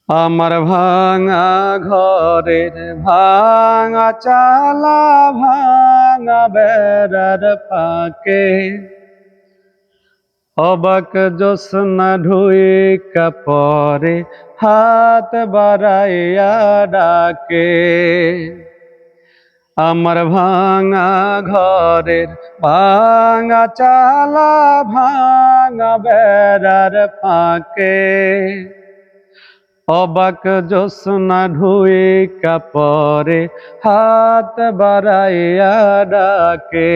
আমার ভাঙা ঘরের ভাঙা চালা ভাঙা বেড়ার ফাঁকে অবাক জ্যোৎস্না ঢুইকা পরে হাত বাড়াইয়া ডাকে। আমার ভাঙা ঘরের ভাঙা চালা ভাঙা বেড়ার ফাঁকে অবাক জ্যোৎস্না ঢুইকা পরে হাত বাড়াইয়া ডাকে।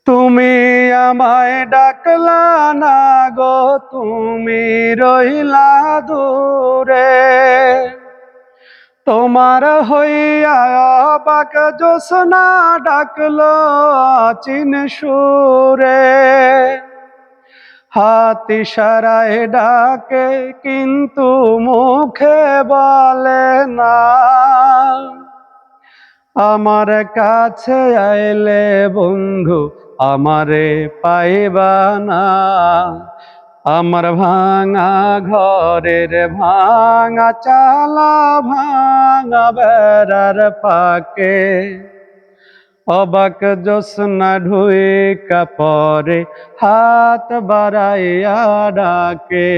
তুমি আমায় ডাকলা না গো, তুমি রইলা দূরে। তোমার হইয়া অবাক জ্যোৎস্না ডাকলো অচিন সুরে। হাত ইশারায় ডাকে কিন্তু মুখে বলে না। আমার কাছে আইলে বন্ধু আমারে পাইবা না। আমার ভাঙা ঘরের ভাঙা চালা ভাঙা বেড়ার ফাঁকে অবাক জ্যোৎস্না ঢুইকা পরে হাত বাড়াইয়া ডাকে।